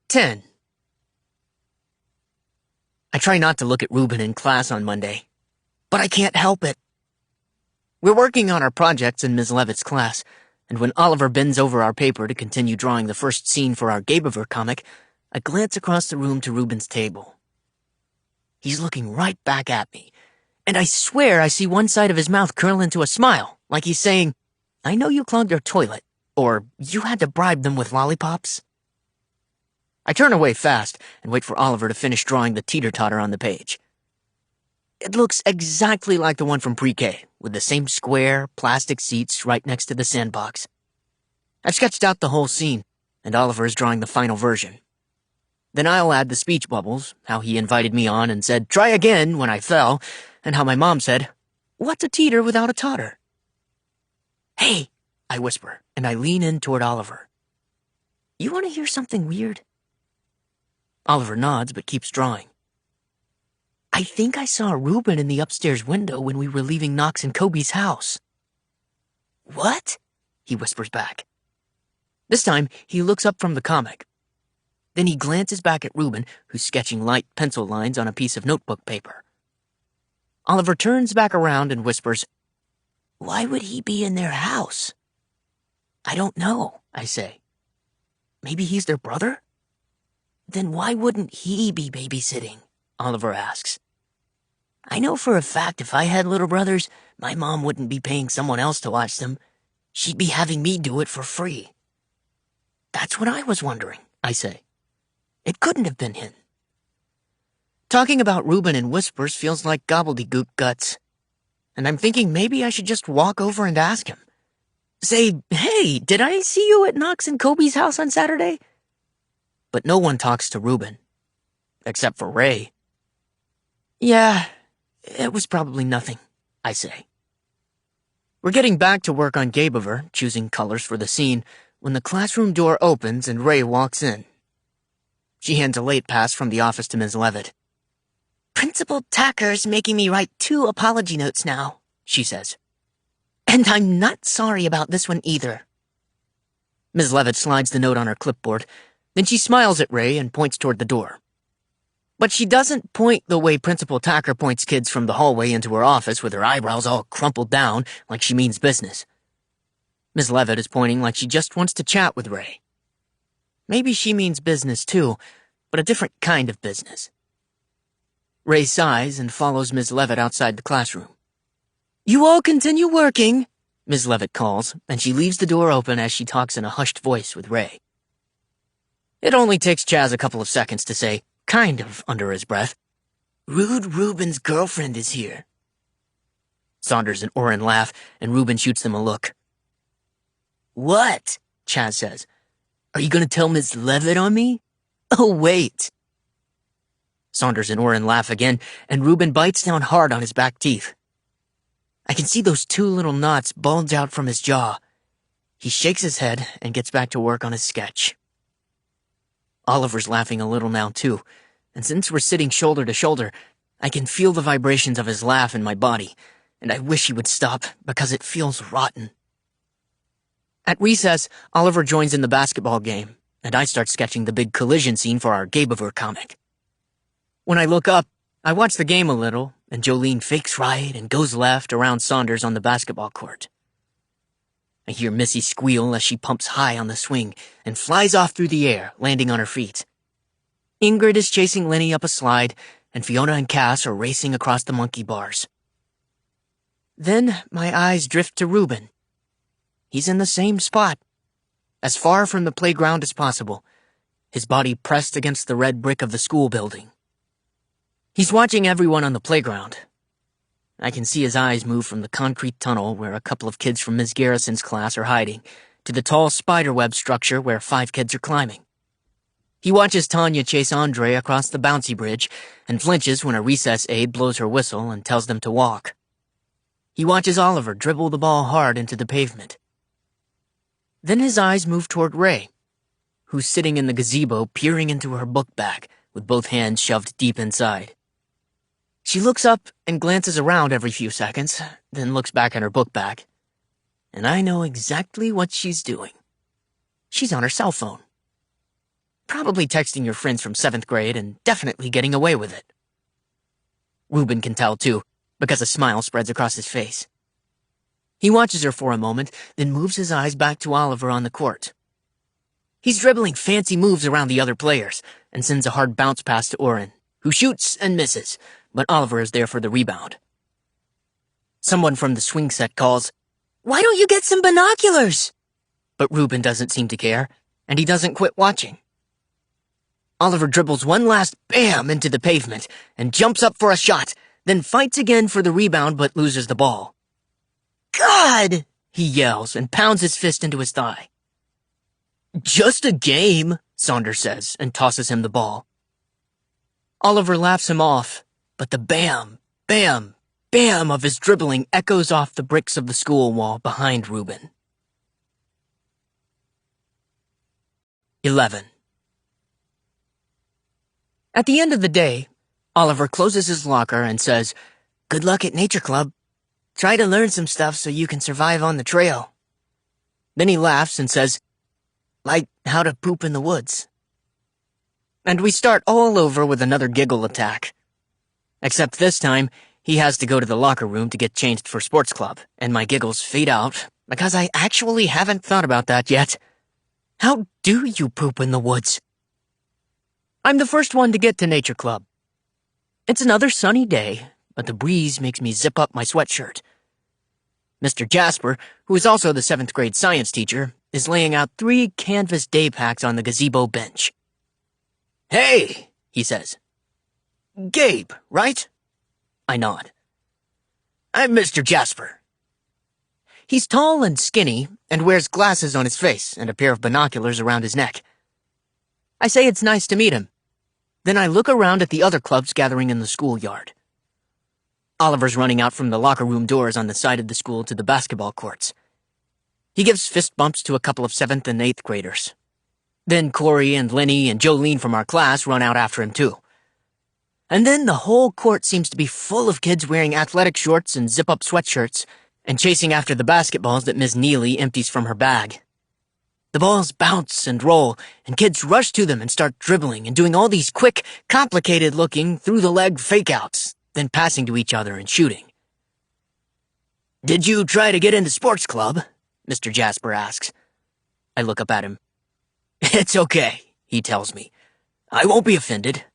10. I try not to look at Ruben in class on Monday, but I can't help it. We're working on our projects in Ms. Levitt's class, and when Oliver bends over our paper to continue drawing the first scene for our Gabever comic, I glance across the room to Ruben's table. He's looking right back at me, and I swear I see one side of his mouth curl into a smile, like he's saying, "I know you clogged your toilet," or "You had to bribe them with lollipops." I turn away fast and wait for Oliver to finish drawing the teeter-totter on the page. It looks exactly like the one from pre-K, with the same square, plastic seats right next to the sandbox. I've sketched out the whole scene, and Oliver is drawing the final version. Then I'll add the speech bubbles, how he invited me on and said, "Try again," when I fell, and how my mom said, "What's a teeter without a totter?" "Hey," I whisper, and I lean in toward Oliver. "You want to hear something weird?" Oliver nods but keeps drawing. "I think I saw Ruben in the upstairs window when we were leaving Knox and Kobe's house." "What?" he whispers back. This time, he looks up from the comic. Then he glances back at Ruben, who's sketching light pencil lines on a piece of notebook paper. Oliver turns back around and whispers, "Why would he be in their house?" "I don't know," I say. "Maybe he's their brother?" "Then why wouldn't he be babysitting?" Oliver asks. "I know for a fact if I had little brothers, my mom wouldn't be paying someone else to watch them. She'd be having me do it for free." "That's what I was wondering," I say. "It couldn't have been him." Talking about Ruben in whispers feels like gobbledygook guts, and I'm thinking maybe I should just walk over and ask him. Say, "Hey, did I see you at Knox and Kobe's house on Saturday?" But no one talks to Ruben, except for Ray. "Yeah, it was probably nothing," I say. We're getting back to work on Gabever, choosing colors for the scene, when the classroom door opens and Ray walks in. She hands a late pass from the office to Ms. Levitt. "Principal Tacker's making me write 2 apology notes now," she says. "And I'm not sorry about this one either." Ms. Levitt slides the note on her clipboard, then she smiles at Ray and points toward the door. But she doesn't point the way Principal Tacker points kids from the hallway into her office with her eyebrows all crumpled down like she means business. Ms. Levitt is pointing like she just wants to chat with Ray. Maybe she means business too, but a different kind of business. Ray sighs and follows Ms. Levitt outside the classroom. "You all continue working," Ms. Levitt calls, and she leaves the door open as she talks in a hushed voice with Ray. It only takes Chaz a couple of seconds to say, kind of under his breath, "Rude Ruben's girlfriend is here." Saunders and Orrin laugh, and Ruben shoots them a look. "What?" Chaz says. "Are you going to tell Miss Levitt on me?" "Oh, wait." Saunders and Orrin laugh again, and Ruben bites down hard on his back teeth. I can see those 2 little knots bulge out from his jaw. He shakes his head and gets back to work on his sketch. Oliver's laughing a little now, too, and since we're sitting shoulder to shoulder, I can feel the vibrations of his laugh in my body, and I wish he would stop because it feels rotten. At recess, Oliver joins in the basketball game, and I start sketching the big collision scene for our Gabever comic. When I look up, I watch the game a little, and Jolene fakes right and goes left around Saunders on the basketball court. I hear Missy squeal as she pumps high on the swing and flies off through the air, landing on her feet. Ingrid is chasing Lenny up a slide, and Fiona and Cass are racing across the monkey bars. Then my eyes drift to Ruben. He's in the same spot, as far from the playground as possible, his body pressed against the red brick of the school building. He's watching everyone on the playground. I can see his eyes move from the concrete tunnel where a couple of kids from Ms. Garrison's class are hiding to the tall spiderweb structure where 5 kids are climbing. He watches Tanya chase Andre across the bouncy bridge and flinches when a recess aide blows her whistle and tells them to walk. He watches Oliver dribble the ball hard into the pavement. Then his eyes move toward Ray, who's sitting in the gazebo peering into her book bag with both hands shoved deep inside. She looks up and glances around every few seconds, then looks back at her book bag. And I know exactly what she's doing. She's on her cell phone. Probably texting your friends from 7th grade and definitely getting away with it. Reuben can tell, too, because a smile spreads across his face. He watches her for a moment, then moves his eyes back to Oliver on the court. He's dribbling fancy moves around the other players and sends a hard bounce pass to Oren, who shoots and misses, but Oliver is there for the rebound. Someone from the swing set calls, "Why don't you get some binoculars?" But Reuben doesn't seem to care, and he doesn't quit watching. Oliver dribbles one last bam into the pavement and jumps up for a shot, then fights again for the rebound but loses the ball. "God!" he yells and pounds his fist into his thigh. "Just a game," Saunders says and tosses him the ball. Oliver laughs him off, but the bam, bam, bam of his dribbling echoes off the bricks of the school wall behind Reuben. 11. At the end of the day, Oliver closes his locker and says, "Good luck at Nature Club. Try to learn some stuff so you can survive on the trail." Then he laughs and says, "Like how to poop in the woods." And we start all over with another giggle attack. Except this time, he has to go to the locker room to get changed for sports club, and my giggles fade out because I actually haven't thought about that yet. How do you poop in the woods? I'm the first one to get to Nature Club. It's another sunny day, but the breeze makes me zip up my sweatshirt. Mr. Jasper, who is also the 7th grade science teacher, is laying out 3 canvas day packs on the gazebo bench. "Hey," he says. "Gabe, right?" I nod. "I'm Mr. Jasper." He's tall and skinny and wears glasses on his face and a pair of binoculars around his neck. I say it's nice to meet him. Then I look around at the other clubs gathering in the schoolyard. Oliver's running out from the locker room doors on the side of the school to the basketball courts. He gives fist bumps to a couple of 7th and 8th graders. Then Corey and Lenny and Jolene from our class run out after him too. And then the whole court seems to be full of kids wearing athletic shorts and zip-up sweatshirts and chasing after the basketballs that Miss Neely empties from her bag. The balls bounce and roll, and kids rush to them and start dribbling and doing all these quick, complicated-looking, through-the-leg fake-outs, then passing to each other and shooting. "Did you try to get into sports club?" Mr. Jasper asks. I look up at him. "It's okay," he tells me. "I won't be offended."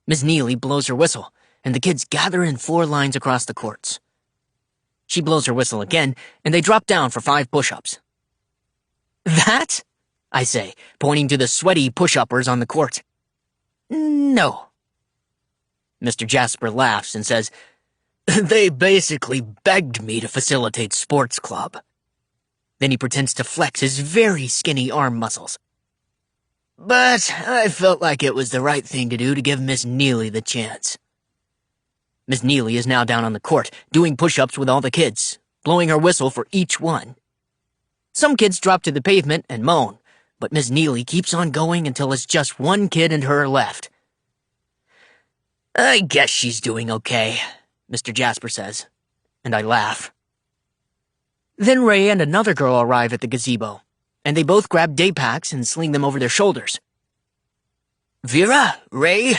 Miss Neely blows her whistle, and the kids gather in 4 lines across the courts. She blows her whistle again, and they drop down for 5 push-ups. "That?" I say, pointing to the sweaty push-uppers on the court. "No." Mr. Jasper laughs and says, "They basically begged me to facilitate sports club." Then he pretends to flex his very skinny arm muscles. "But I felt like it was the right thing to do to give Miss Neely the chance." Miss Neely is now down on the court, doing push-ups with all the kids, blowing her whistle for each one. Some kids drop to the pavement and moan, but Miss Neely keeps on going until it's just one kid and her left. "I guess she's doing okay," Mr. Jasper says, and I laugh. Then Ray and another girl arrive at the gazebo, and they both grab day packs and sling them over their shoulders. "Vera, Ray,"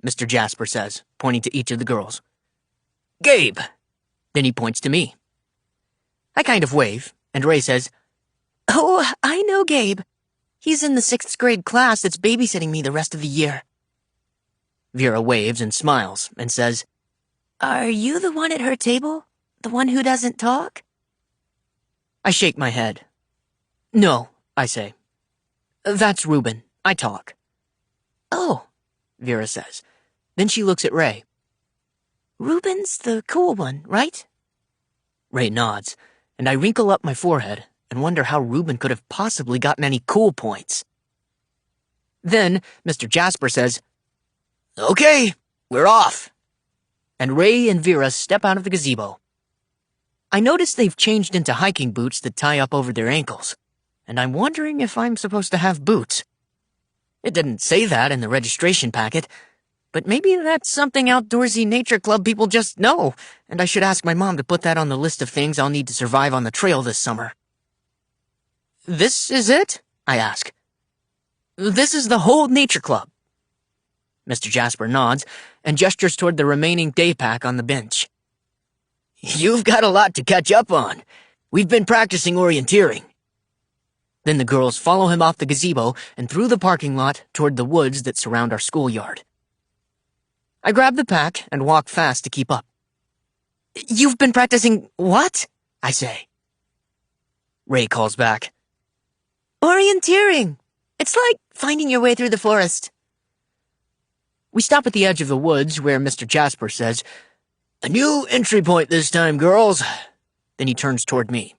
Mr. Jasper says, pointing to each of the girls. "Gabe." Then he points to me. I kind of wave, and Ray says, "Oh, I know Gabe. He's in the 6th grade class that's babysitting me the rest of the year." Vera waves and smiles and says, "Are you the one at her table? The one who doesn't talk?" I shake my head. "No," I say. "That's Reuben. I talk." "Oh," Vera says. Then she looks at Ray. "Reuben's the cool one, right?" Ray nods, and I wrinkle up my forehead and wonder how Reuben could have possibly gotten any cool points. Then Mr. Jasper says, "Okay, we're off." And Ray and Vera step out of the gazebo. I notice they've changed into hiking boots that tie up over their ankles, and I'm wondering if I'm supposed to have boots. It didn't say that in the registration packet, but maybe that's something outdoorsy nature club people just know, and I should ask my mom to put that on the list of things I'll need to survive on the trail this summer. "This is it?" I ask. This is the whole nature club. Mr. Jasper nods and gestures toward the remaining day pack on the bench. You've got a lot to catch up on. We've been practicing orienteering. Then the girls follow him off the gazebo and through the parking lot toward the woods that surround our schoolyard. I grab the pack and walk fast to keep up. You've been practicing what? I say. Ray calls back. Orienteering. It's like finding your way through the forest. We stop at the edge of the woods where Mr. Jasper says, A new entry point this time, girls. Then he turns toward me.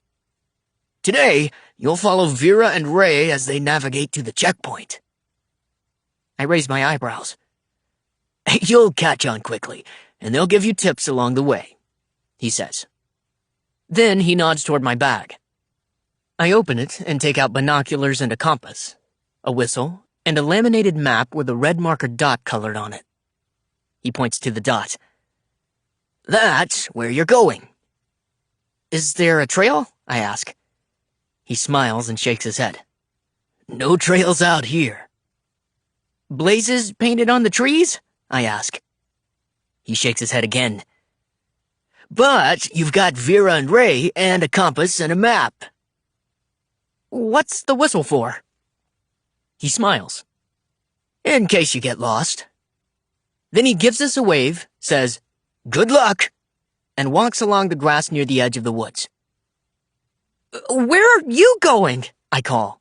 Today, you'll follow Vera and Ray as they navigate to the checkpoint. I raise my eyebrows. You'll catch on quickly, and they'll give you tips along the way, he says. Then he nods toward my bag. I open it and take out binoculars and a compass, a whistle, and a laminated map with a red marker dot colored on it. He points to the dot. That's where you're going. Is there a trail? I ask. He smiles and shakes his head. No trails out here. Blazes painted on the trees? I ask. He shakes his head again. But you've got Vera and Ray and a compass and a map. What's the whistle for? He smiles. In case you get lost. Then he gives us a wave, says, Good luck, and walks along the grass near the edge of the woods. Where are you going? I call.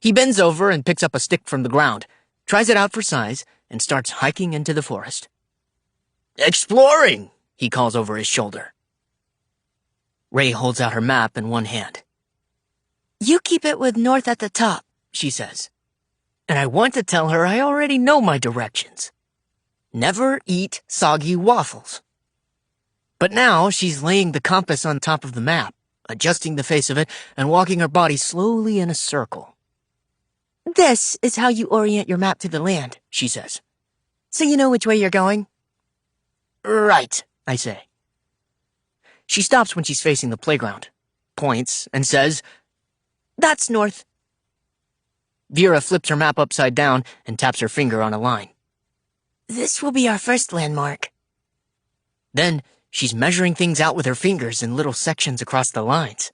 He bends over and picks up a stick from the ground, tries it out for size, and starts hiking into the forest. Exploring, he calls over his shoulder. Ray holds out her map in one hand. You keep it with north at the top, she says. And I want to tell her I already know my directions. Never eat soggy waffles. But now she's laying the compass on top of the map, adjusting the face of it and walking her body slowly in a circle. This is how you orient your map to the land, she says. So you know which way you're going? Right, I say. She stops when she's facing the playground, points, and says, That's north. Vera flips her map upside down and taps her finger on a line. This will be our first landmark. Then she's measuring things out with her fingers in little sections across the lines,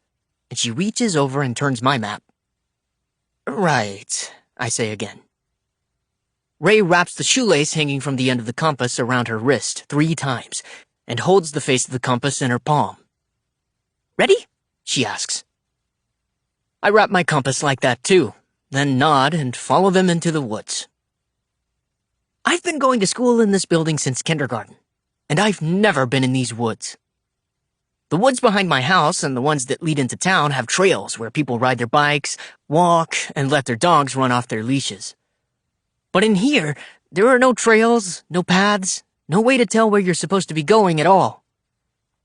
and she reaches over and turns my map. Right, I say again. Ray wraps the shoelace hanging from the end of the compass around her wrist 3 times and holds the face of the compass in her palm. Ready? She asks. I wrap my compass like that too, then nod and follow them into the woods. I've been going to school in this building since kindergarten, and I've never been in these woods. The woods behind my house and the ones that lead into town have trails where people ride their bikes, walk, and let their dogs run off their leashes. But in here, there are no trails, no paths, no way to tell where you're supposed to be going at all.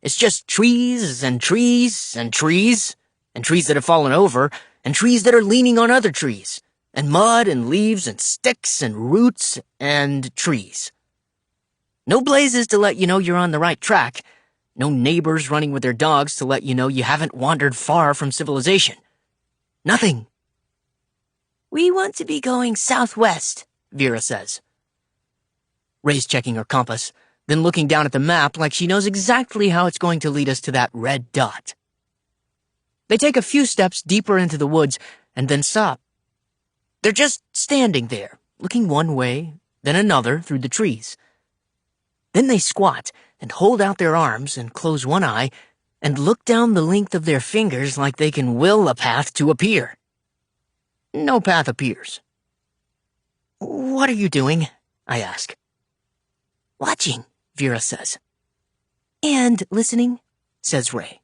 It's just trees and trees and trees, and trees that have fallen over, and trees that are leaning on other trees, and mud and leaves and sticks and roots and trees. No blazes to let you know you're on the right track. No neighbors running with their dogs to let you know you haven't wandered far from civilization. Nothing. We want to be going southwest, Vera says. Ray's checking her compass, then looking down at the map like she knows exactly how it's going to lead us to that red dot. They take a few steps deeper into the woods and then stop. They're just standing there, looking one way, then another through the trees. Then they squat and hold out their arms and close one eye and look down the length of their fingers like they can will a path to appear. No path appears. What are you doing? I ask. Watching, Vera says. And listening, says Ray.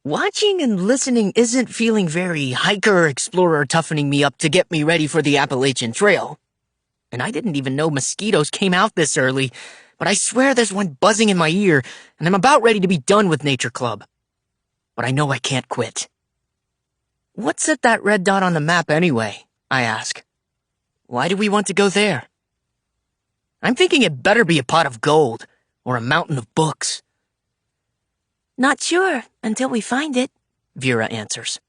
Watching and listening isn't feeling very hiker-explorer toughening me up to get me ready for the Appalachian Trail. And I didn't even know mosquitoes came out this early, but I swear there's one buzzing in my ear, and I'm about ready to be done with Nature Club. But I know I can't quit. What's at that red dot on the map anyway? I ask. Why do we want to go there? I'm thinking it better be a pot of gold, or a mountain of books. Not sure until we find it, Vera answers.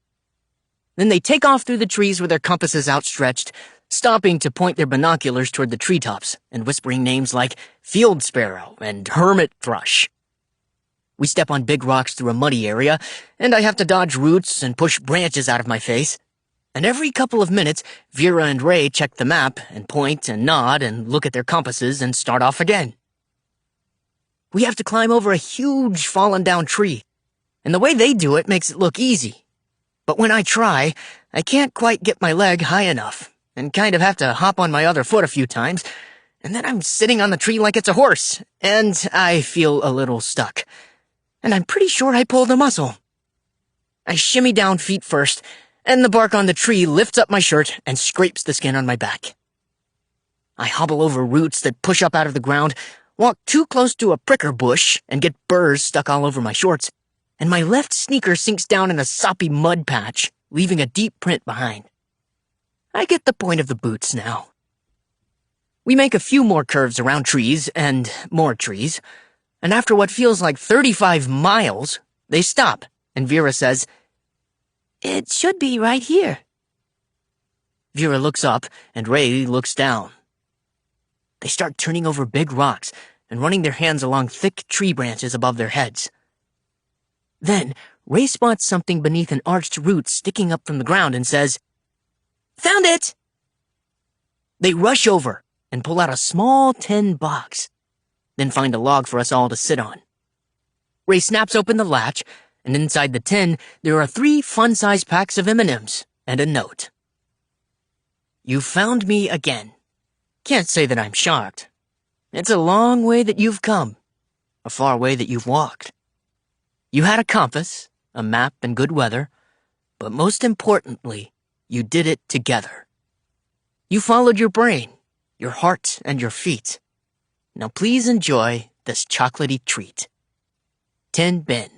Then they take off through the trees with their compasses outstretched, stopping to point their binoculars toward the treetops and whispering names like field sparrow and hermit thrush. We step on big rocks through a muddy area, and I have to dodge roots and push branches out of my face. And every couple of minutes, Vera and Ray check the map and point and nod and look at their compasses and start off again. We have to climb over a huge fallen-down tree, and the way they do it makes it look easy. But when I try, I can't quite get my leg high enough, and kind of have to hop on my other foot a few times, and then I'm sitting on the tree like it's a horse, and I feel a little stuck. And I'm pretty sure I pulled a muscle. I shimmy down feet first, and the bark on the tree lifts up my shirt and scrapes the skin on my back. I hobble over roots that push up out of the ground, walk too close to a pricker bush, and get burrs stuck all over my shorts, and my left sneaker sinks down in a soppy mud patch, leaving a deep print behind. I get the point of the boots now. We make a few more curves around trees and more trees, and after what feels like 35 miles, they stop, and Vera says, "It should be right here." Vera looks up, and Ray looks down. They start turning over big rocks and running their hands along thick tree branches above their heads. Then, Ray spots something beneath an arched root sticking up from the ground and says, "Found it!" They rush over and pull out a small tin box, then find a log for us all to sit on. Ray snaps open the latch, and inside the tin, there are 3 fun-sized packs of M&Ms and a note. "You found me again. Can't say that I'm shocked. It's a long way that you've come, a far way that you've walked. You had a compass, a map, and good weather, but most importantly, you did it together. You followed your brain, your heart, and your feet. Now please enjoy this chocolatey treat. Tin Ben."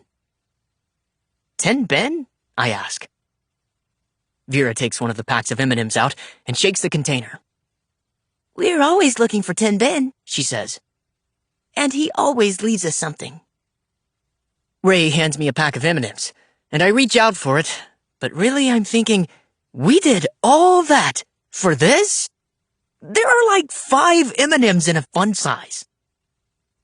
"Tin Ben?" I ask. Vera takes one of the packs of M&Ms out and shakes the container. "We're always looking for Tin Ben," she says. "And he always leaves us something." Ray hands me a pack of M&Ms, and I reach out for it, but really I'm thinking, we did all that for this? There are like 5 M&Ms in a fun size.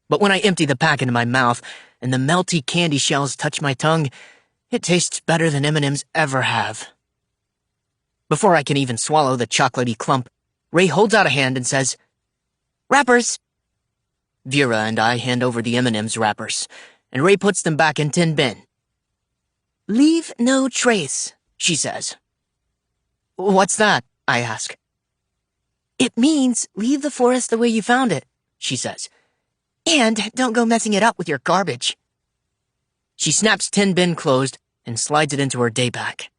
But when I empty the pack into my mouth and the melty candy shells touch my tongue, it tastes better than M&Ms ever have. Before I can even swallow the chocolatey clump, Ray holds out a hand and says, "Wrappers." Vera and I hand over the M&Ms wrappers, and Ray puts them back in Tin Ben. "Leave no trace," she says. "What's that?" I ask. "It means leave the forest the way you found it," she says. "And don't go messing it up with your garbage." She snaps Tin Ben closed and slides it into her day pack.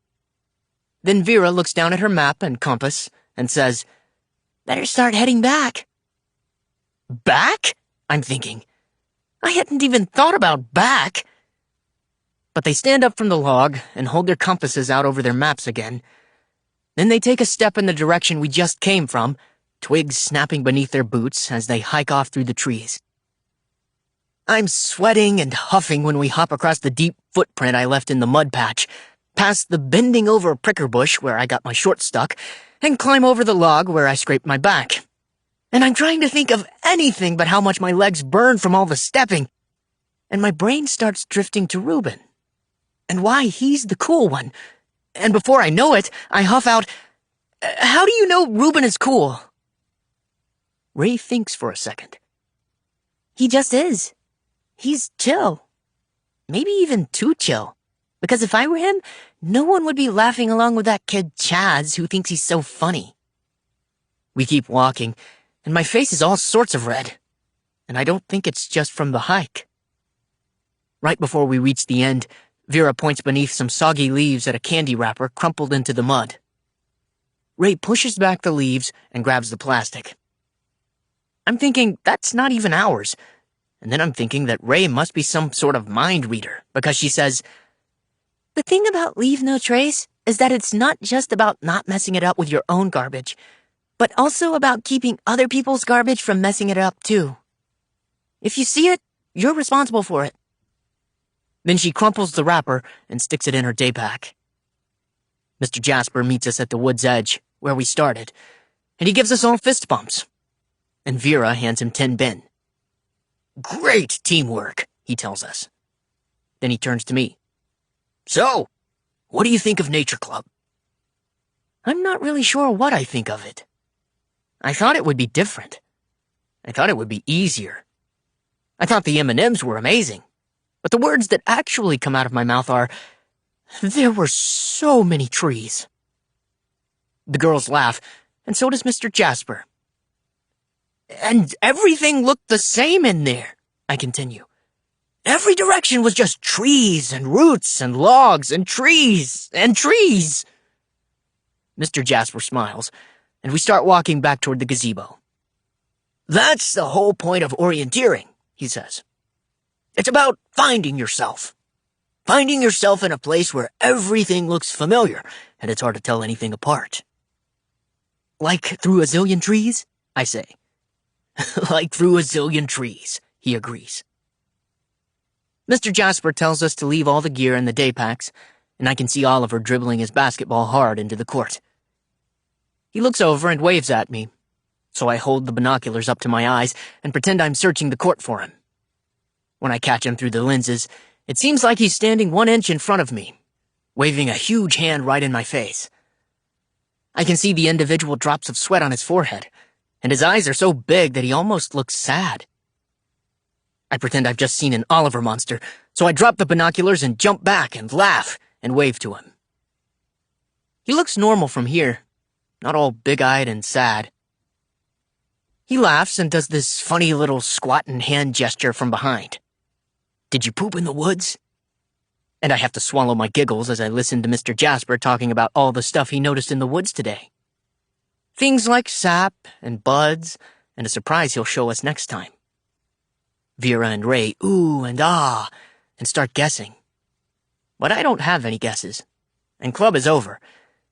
Then Vera looks down at her map and compass and says, "Better start heading back." Back? I'm thinking. I hadn't even thought about back. But they stand up from the log and hold their compasses out over their maps again. Then they take a step in the direction we just came from, twigs snapping beneath their boots as they hike off through the trees. I'm sweating and huffing when we hop across the deep footprint I left in the mud patch, past the bending-over pricker bush where I got my shorts stuck, and climb over the log where I scraped my back. And I'm trying to think of anything but how much my legs burn from all the stepping. And my brain starts drifting to Reuben, and why he's the cool one. And before I know it, I huff out, "How do you know Reuben is cool?" Ray thinks for a second. "He just is. He's chill. Maybe even too chill. Because if I were him, no one would be laughing along with that kid Chaz who thinks he's so funny." We keep walking, and my face is all sorts of red. And I don't think it's just from the hike. Right before we reach the end, Vera points beneath some soggy leaves at a candy wrapper crumpled into the mud. Ray pushes back the leaves and grabs the plastic. I'm thinking that's not even ours. And then I'm thinking that Ray must be some sort of mind reader, because she says, "The thing about leave no trace is that it's not just about not messing it up with your own garbage, but also about keeping other people's garbage from messing it up too. If you see it, you're responsible for it." Then she crumples the wrapper and sticks it in her day pack. Mr. Jasper meets us at the wood's edge, where we started, and he gives us all fist bumps. And Vera hands him 10 bin. Great teamwork, he tells us. Then he turns to me. So, what do you think of Nature Club? I'm not really sure what I think of it. I thought it would be different. I thought it would be easier. I thought the M&Ms were amazing. But the words that actually come out of my mouth are, there were so many trees. The girls laugh, and so does Mr. Jasper. And everything looked the same in there, I continue. Every direction was just trees and roots and logs and trees and trees. Mr. Jasper smiles, and we start walking back toward the gazebo. That's the whole point of orienteering, he says. It's about finding yourself. Finding yourself in a place where everything looks familiar, and it's hard to tell anything apart. Like through a zillion trees, I say. Like through a zillion trees, he agrees. Mr. Jasper tells us to leave all the gear in the day packs, and I can see Oliver dribbling his basketball hard into the court. He looks over and waves at me, so I hold the binoculars up to my eyes and pretend I'm searching the court for him. When I catch him through the lenses, it seems like he's standing 1 inch in front of me, waving a huge hand right in my face. I can see the individual drops of sweat on his forehead, and his eyes are so big that he almost looks sad. I pretend I've just seen an Oliver monster, so I drop the binoculars and jump back and laugh and wave to him. He looks normal from here, not all big-eyed and sad. He laughs and does this funny little squatting hand gesture from behind. Did you poop in the woods? And I have to swallow my giggles as I listen to Mr. Jasper talking about all the stuff he noticed in the woods today. Things like sap and buds and a surprise he'll show us next time. Vera and Ray ooh and ah and start guessing. But I don't have any guesses, and club is over,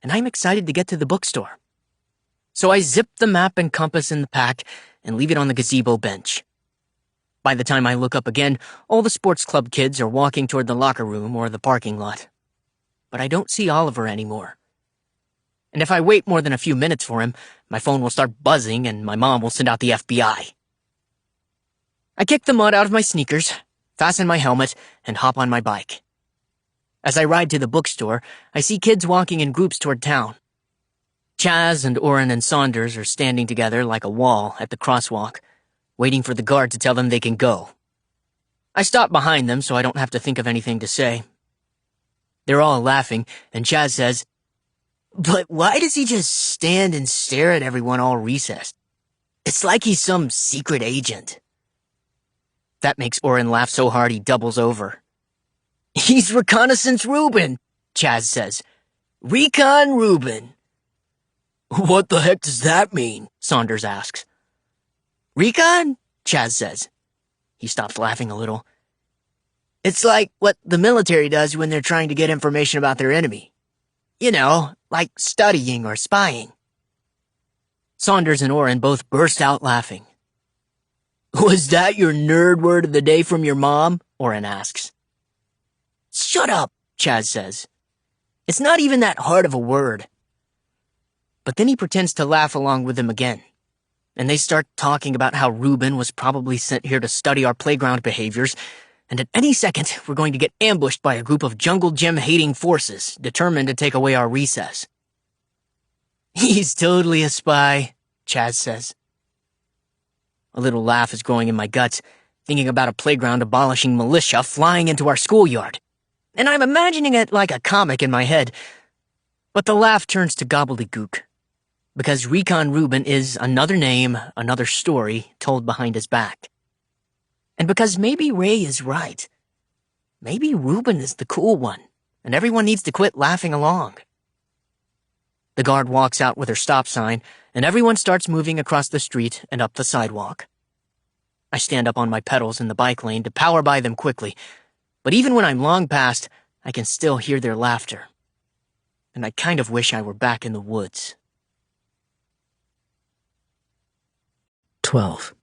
and I'm excited to get to the bookstore. So I zip the map and compass in the pack and leave it on the gazebo bench. By the time I look up again, all the sports club kids are walking toward the locker room or the parking lot. But I don't see Oliver anymore. And if I wait more than a few minutes for him, my phone will start buzzing and my mom will send out the FBI. I kick the mud out of my sneakers, fasten my helmet, and hop on my bike. As I ride to the bookstore, I see kids walking in groups toward town. Chaz and Orrin and Saunders are standing together like a wall at the crosswalk, waiting for the guard to tell them they can go. I stop behind them so I don't have to think of anything to say. They're all laughing, and Chaz says, "But why does he just stand and stare at everyone all recessed? It's like he's some secret agent." That makes Orrin laugh so hard he doubles over. "He's Reconnaissance Reuben," Chaz says. "Recon Reuben." "What the heck does that mean?" Saunders asks. "Recon?" Chaz says. He stops laughing a little. "It's like what the military does when they're trying to get information about their enemy. You know, like studying or spying." Saunders and Orrin both burst out laughing. "Was that your nerd word of the day from your mom?" Orrin asks. "Shut up," Chaz says. "It's not even that hard of a word." But then he pretends to laugh along with them again, and they start talking about how Reuben was probably sent here to study our playground behaviors, and at any second we're going to get ambushed by a group of jungle gym-hating forces determined to take away our recess. "He's totally a spy," Chaz says. A little laugh is growing in my guts, thinking about a playground abolishing militia flying into our schoolyard, and I'm imagining it like a comic in my head. But the laugh turns to gobbledygook, because Recon Reuben is another name, another story told behind his back. And because maybe Ray is right. Maybe Reuben is the cool one, and everyone needs to quit laughing along. The guard walks out with her stop sign, and everyone starts moving across the street and up the sidewalk. I stand up on my pedals in the bike lane to power by them quickly, but even when I'm long past, I can still hear their laughter. And I kind of wish I were back in the woods. 12.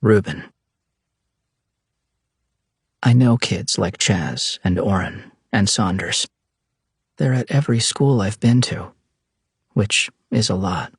Reuben. I know kids like Chaz and Orrin and Saunders. They're at every school I've been to, which is a lot.